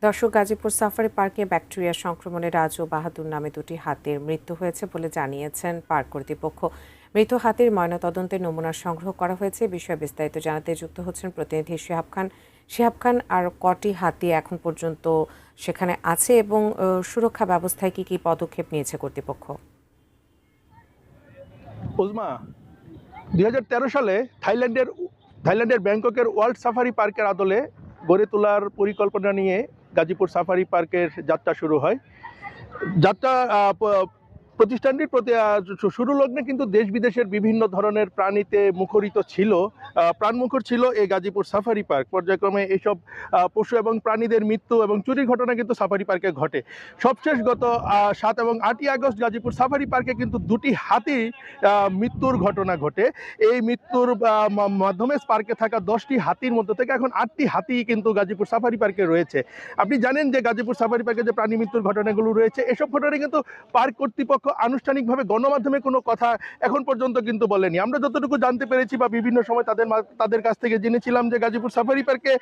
দর্শক, গাজীপুর সাফারি পার্কে ব্যাকটেরিয়া সংক্রমণে রাজু বাহাদুর নামে দুটি হাতির মৃত্যু হয়েছে বলে জানিয়েছেন পার্ক কর্তৃপক্ষ। মৃত হাতির ময়নাতদন্তের নমুনা সংগ্রহ করা হয়েছে। বিষয়ে বিস্তারিত জানাতে যুক্ত হচ্ছেন প্রতিনিধি শিহাব খান। শিহাব খান, আর কটি হাতি এখন পর্যন্ত সেখানে আছে এবং সুরক্ষা ব্যবস্থায় কি কি পদক্ষেপ নিয়েছে কর্তৃপক্ষ? উজমা, 2013 সালে থাইল্যান্ডের ব্যাংককের ওয়ার্ল্ড সাফারি পার্কের আদলে গড়ে তোলার পরিকল্পনা নিয়ে গাজীপুর সাফারি পার্কের যাত্রা শুরু হয়। যাত্রা প্রতিষ্ঠানটির প্রতি শুরু লগ্নে কিন্তু দেশ বিদেশের বিভিন্ন ধরনের প্রাণীতে মুখরিত ছিল, প্রাণমুখর ছিল এই গাজীপুর সাফারি পার্ক। পর্যায়ক্রমে এইসব পশু এবং প্রাণীদের মৃত্যু এবং চুরির ঘটনা কিন্তু সাফারি পার্কে ঘটে। সবশেষ গত 7 এবং 8ই আগস্ট গাজীপুর সাফারি পার্কে কিন্তু দুটি হাতি মৃত্যুর ঘটনা ঘটে। এই মৃত্যুর মাধ্যমে পার্কে থাকা 10টি হাতির মধ্যে থেকে এখন 8টি হাতি কিন্তু গাজীপুর সাফারি পার্কে রয়েছে। আপনি জানেন যে গাজীপুর সাফারি পার্কে যে প্রাণী মৃত্যুর ঘটনাগুলো রয়েছে, এসব ঘটনা কিন্তু পার্ক কর্তৃপক্ষ আনুষ্ঠানিকভাবে গণমাধ্যমে কোনো কথা এখন পর্যন্ত কিন্তু বলেনি। আমরা যতটুকু জানতে পেরেছি বা বিভিন্ন সময় তাদের কাছ থেকে জেনেছিলাম যে গাজীপুর সাফারি পার্কে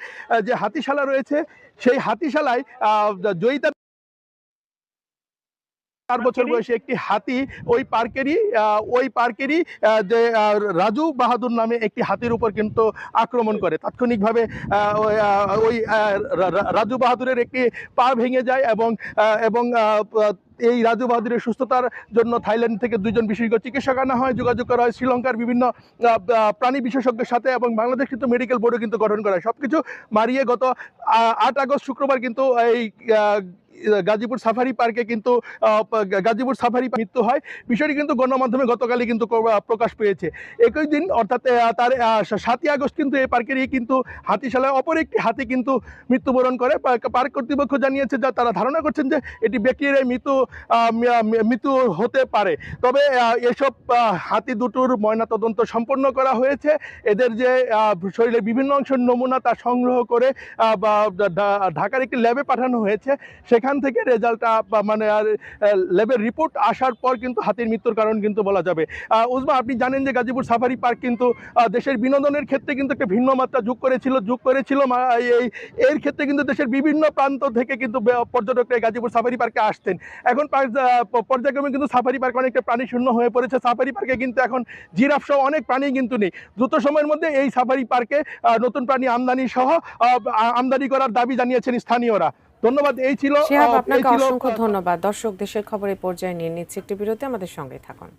যে হাতিশালা রয়েছে, সেই হাতিশালায় জয়িতা 4 বছর বয়সী একটি হাতি ওই পার্কেরই যে রাজু বাহাদুর নামে একটি হাতির উপর কিন্তু আক্রমণ করে। তাৎক্ষণিকভাবে ওই রাজু বাহাদুরের একটি পা ভেঙে যায় এবং এই রাজু বাহাদুরের সুস্থতার জন্য থাইল্যান্ড থেকে 2জন বিশেষজ্ঞ চিকিৎসক আনা হয়। যোগাযোগ করা হয় শ্রীলঙ্কার বিভিন্ন প্রাণী বিশেষজ্ঞের সাথে এবং বাংলাদেশ কিন্তু মেডিকেল বোর্ডও কিন্তু গঠন করা হয়। সবকিছু মারিয়ে গত 8 আগস্ট শুক্রবার কিন্তু এই গাজীপুর সাফারি পার্কে কিন্তু গাজীপুর সাফারি মৃত্যু হয়। বিষয়টি কিন্তু গণমাধ্যমে গতকালই কিন্তু প্রকাশ পেয়েছে। একই দিন অর্থাৎ তার 7ই আগস্ট কিন্তু এই পার্কেরই কিন্তু হাতিশালায় অপর একটি হাতি কিন্তু মৃত্যুবরণ করে। পার্ক কর্তৃপক্ষ জানিয়েছে যে তারা ধারণা করছেন যে এটি ব্যাকটেরিয়ায় মৃত্যু হতে পারে। তবে এসব হাতি দুটোর ময়নাতদন্ত সম্পন্ন করা হয়েছে। এদের যে শরীরের বিভিন্ন অংশের নমুনা তা সংগ্রহ করে ঢাকার একটি ল্যাবে পাঠানো হয়েছে। সেখান থেকে রেজাল্টটা মানে ল্যাবের রিপোর্ট আসার পর কিন্তু হাতির মৃত্যুর কারণ কিন্তু বলা যাবে। উজমা, আপনি জানেন যে গাজীপুর সাফারি পার্ক কিন্তু দেশের বিনোদনের ক্ষেত্রে কিন্তু একটা ভিন্ন মাত্রা যোগ করেছিল এর ক্ষেত্রে কিন্তু দেশের বিভিন্ন প্রান্ত থেকে কিন্তু পর্যটকরা গাজীপুর সাফারি পার্কে আসতেন। এখন পর্যায়ক্রমে কিন্তু সাফারি পার্ক অনেকটা প্রাণী শূন্য হয়ে পড়েছে। সাফারি পার্কে কিন্তু এখন জিরাফ সহ অনেক প্রাণী কিন্তু নেই। দ্রুত সময়ের মধ্যে এই সাফারি পার্কে নতুন প্রাণী আমদানি করার দাবি জানিয়েছেন স্থানীয়রা। ধন্যবাদ। এই ছিল শিহাব, আপনাকে অসংখ্য ধন্যবাদ। দর্শক, দেশের খবরের পর্যায়ে নিয়ে নিচ্ছে একটি বিরতি, আমাদের সঙ্গে থাকুন।